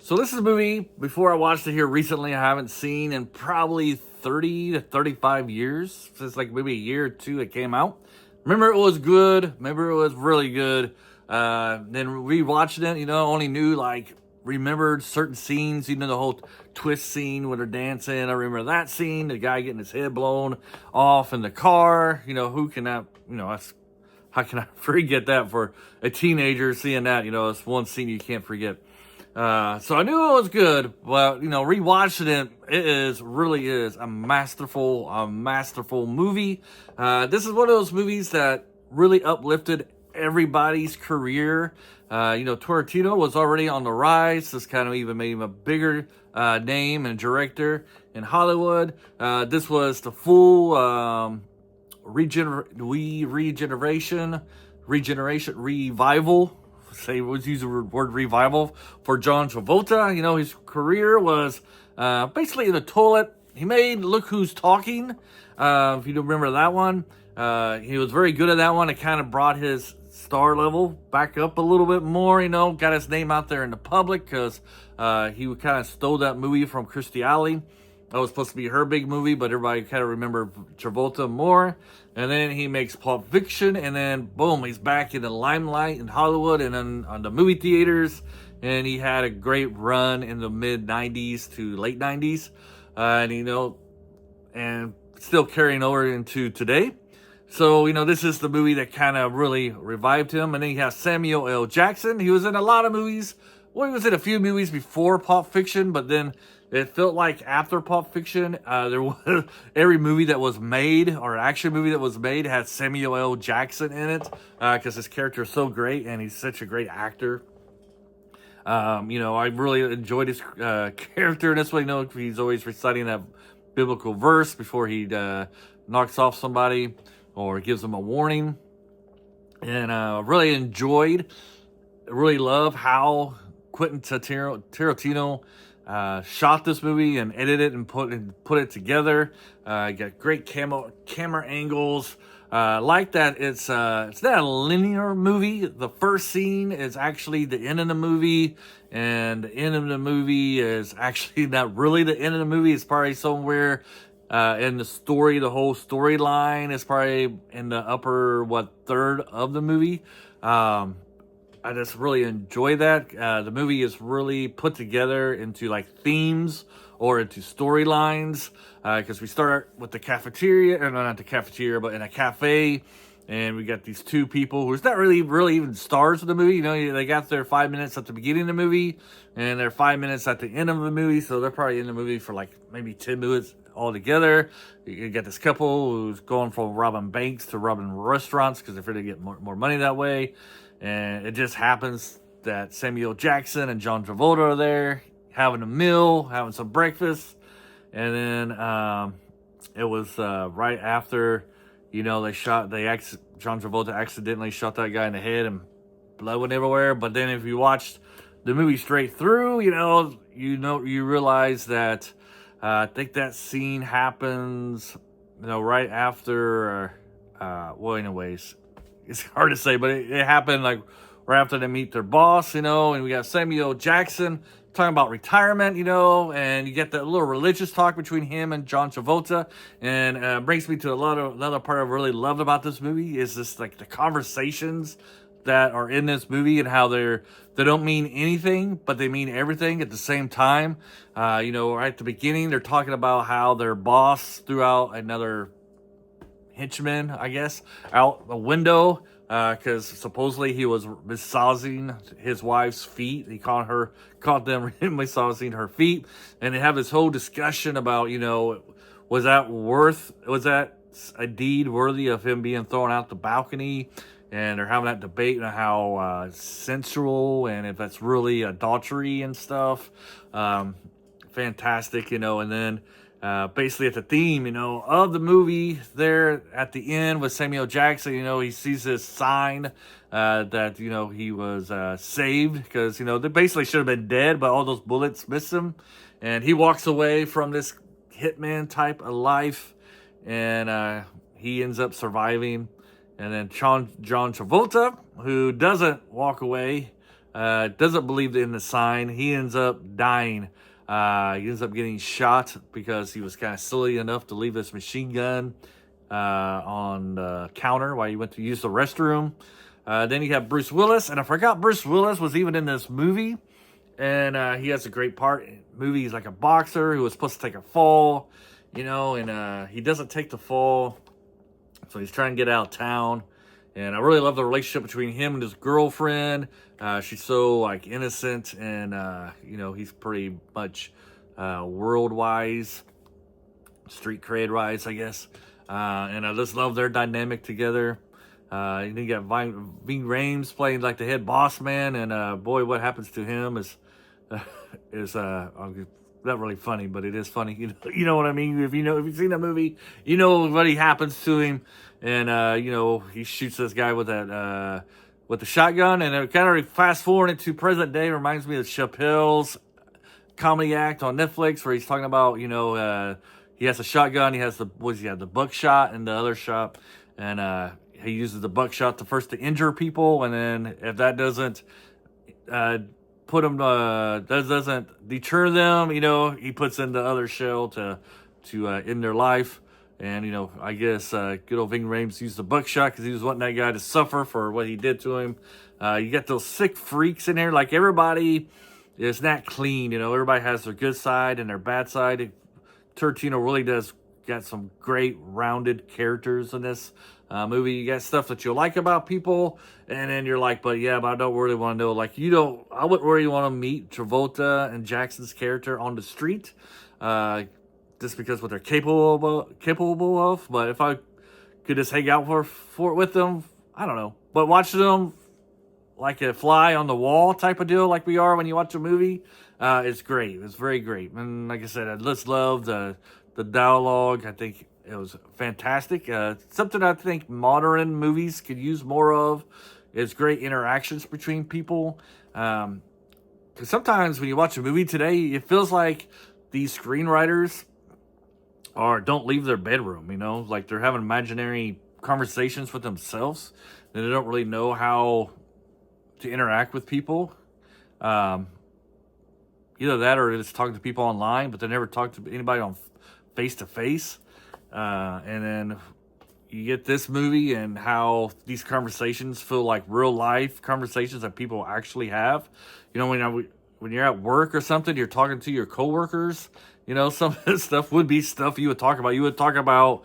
So this is a movie, before I watched it here recently, I haven't seen in probably 30 to 35 years. Since like maybe a year or two it came out. Remember it was good. Remember it was really good. Then rewatching it, only knew remembered certain scenes, the whole twist scene when they're dancing. I remember that scene, the guy getting his head blown off in the car. Who can that, how can I forget that for a teenager seeing that? It's one scene you can't forget. So I knew it was good, but rewatching it, really is a masterful movie. This is one of those movies that really uplifted everybody's career. Tarantino was already on the rise. This kind of even made him a bigger name and director in Hollywood. This was the full regeneration, revival. Let's use the word revival for John Travolta. His career was basically in the toilet. He made Look Who's Talking. If you don't remember that one, he was very good at that one. It kind of brought his star level back up a little bit more. Got his name out there in the public because he kind of stole that movie from Christy Alley. That was supposed to be her big movie, but everybody kind of remembered Travolta more. And then he makes Pulp Fiction, and then boom, he's back in the limelight in Hollywood and then on the movie theaters. And he had a great run in the mid 90s to late 90s, and still carrying over into today. So, this is the movie that kind of really revived him. And then you have Samuel L. Jackson. He was in a lot of movies. Well, he was in a few movies before Pulp Fiction, but then it felt like after Pulp Fiction, there was every movie that was made or action movie that was made had Samuel L. Jackson in it because his character is so great and he's such a great actor. I really enjoyed his character in this one. He's always reciting that biblical verse before he knocks off somebody or gives them a warning. And really love how Quentin Tarantino shot this movie and edited it and put it together. Got great camera angles. Like that, it's not a linear movie. The first scene is actually the end of the movie, and the end of the movie is actually not really the end of the movie. It's probably somewhere in the story. The whole storyline is probably in the upper third of the movie. I just really enjoy that. The movie is really put together into themes or into storylines. Because we start with the cafeteria, or no, not the cafeteria, but in a cafe. And we got these two people who's not really even stars of the movie. They got their 5 minutes at the beginning of the movie and their 5 minutes at the end of the movie. So they're probably in the movie for maybe 10 minutes altogether. You got this couple who's going from robbing banks to robbing restaurants because they're trying to get more money that way. And it just happens that Samuel Jackson and John Travolta are there having a meal, having some breakfast. And then it was right after, John Travolta accidentally shot that guy in the head and blood went everywhere. But then if you watched the movie straight through, you realize that I think that scene happens, right after, anyways, it's hard to say, but it happened right after they meet their boss, and we got Samuel Jackson talking about retirement, and you get that little religious talk between him and John Travolta, and brings me to another part I really loved about this movie is this the conversations that are in this movie and how they don't mean anything, but they mean everything at the same time. Right at the beginning, they're talking about how their boss threw out another henchman, I guess, out the window because supposedly he was massaging his wife's feet. He caught them massaging her feet, and they have this whole discussion about, was that a deed worthy of him being thrown out the balcony? And they're having that debate on how sensual and if that's really adultery and stuff. Fantastic, and then basically at the theme, of the movie there at the end with Samuel Jackson, he sees this sign that, he was saved because, they basically should have been dead, but all those bullets missed him. And he walks away from this hitman type of life and he ends up surviving. And then John Travolta, who doesn't walk away, doesn't believe in the sign. He ends up dying. He ends up getting shot because he was kind of silly enough to leave this machine gun on the counter while he went to use the restroom. Then you have Bruce Willis, and I forgot Bruce Willis was even in this movie. And he has a great part in the movie. He's like a boxer who was supposed to take a fall, and he doesn't take the fall. So he's trying to get out of town. And I really love the relationship between him and his girlfriend. She's so like innocent, and he's pretty much world-wise, street cred-wise, I guess. And I just love their dynamic together. You got Ving Rhames playing like the head boss man, and boy, what happens to him is not really funny, but it is funny. You know what I mean? If you've seen that movie, you know what happens to him. And he shoots this guy with the shotgun, and it kind of fast forward into present day. Reminds me of Chappelle's comedy act on Netflix, where he's talking about he has a shotgun, he has the buckshot and the other shot, and he uses the buckshot to injure people, and then if that doesn't doesn't deter them, he puts in the other shell to end their life. And, I guess good old Ving Rhames used the buckshot because he was wanting that guy to suffer for what he did to him. You got those sick freaks in there. Like, everybody is not clean. Everybody has their good side and their bad side. Tarantino really does got some great rounded characters in this movie. You got stuff that you like about people, and then you're like, but I don't really want to know. Like, I wouldn't really want to meet Travolta and Jackson's character on the street. Just because what they're capable of. But if I could just hang out with them, I don't know. But watching them like a fly on the wall type of deal, like we are when you watch a movie, it's great. It's very great. And like I said, I just love the dialogue. I think it was fantastic. Something I think modern movies could use more of is great interactions between people. Because sometimes when you watch a movie today, it feels like these screenwriters don't leave their bedroom, like they're having imaginary conversations with themselves, and they don't really know how to interact with people. Either that or just talking to people online, but they never talk to anybody on face to face. And then you get this movie and how these conversations feel like real life conversations that people actually have. When you're at work or something, you're talking to your coworkers. Some of this stuff would be stuff you would talk about. You would talk about,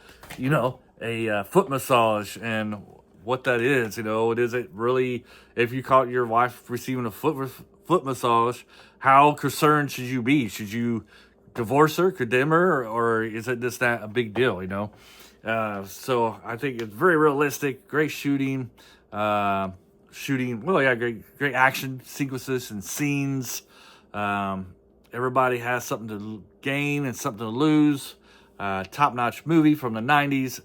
a foot massage and what that is. Is it really, if you caught your wife receiving a foot massage, how concerned should you be? Should you divorce her, condemn her, or is it just not a big deal, So I think it's very realistic, great shooting. Great action sequences and scenes. Everybody has something to gain and something to lose. Top-notch movie from the 90s.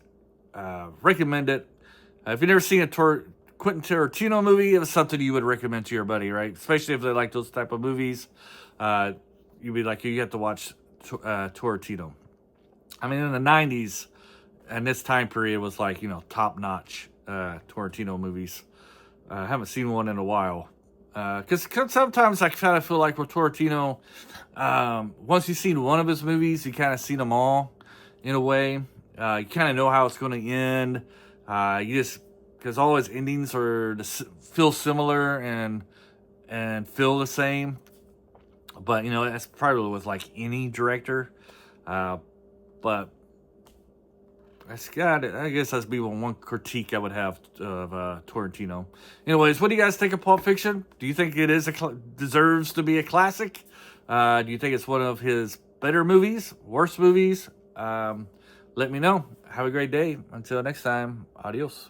Recommend it. If you've never seen a Quentin Tarantino movie, it was something you would recommend to your buddy, right? Especially if they like those type of movies. You'd be like, you have to watch Tarantino. I mean, in the 90s, and this time period was like, top-notch Tarantino movies. I haven't seen one in a while. Because sometimes I kind of feel like with Tarantino, once you've seen one of his movies, you kind of seen them all in a way. You kind of know how it's going to end. Because all his endings feel similar and feel the same. But, that's probably with like any director. But I guess that's be one critique I would have of Tarantino. Anyways, what do you guys think of Pulp Fiction? Do you think it deserves to be a classic? Do you think it's one of his better movies, worst movies? Let me know. Have a great day. Until next time, adios.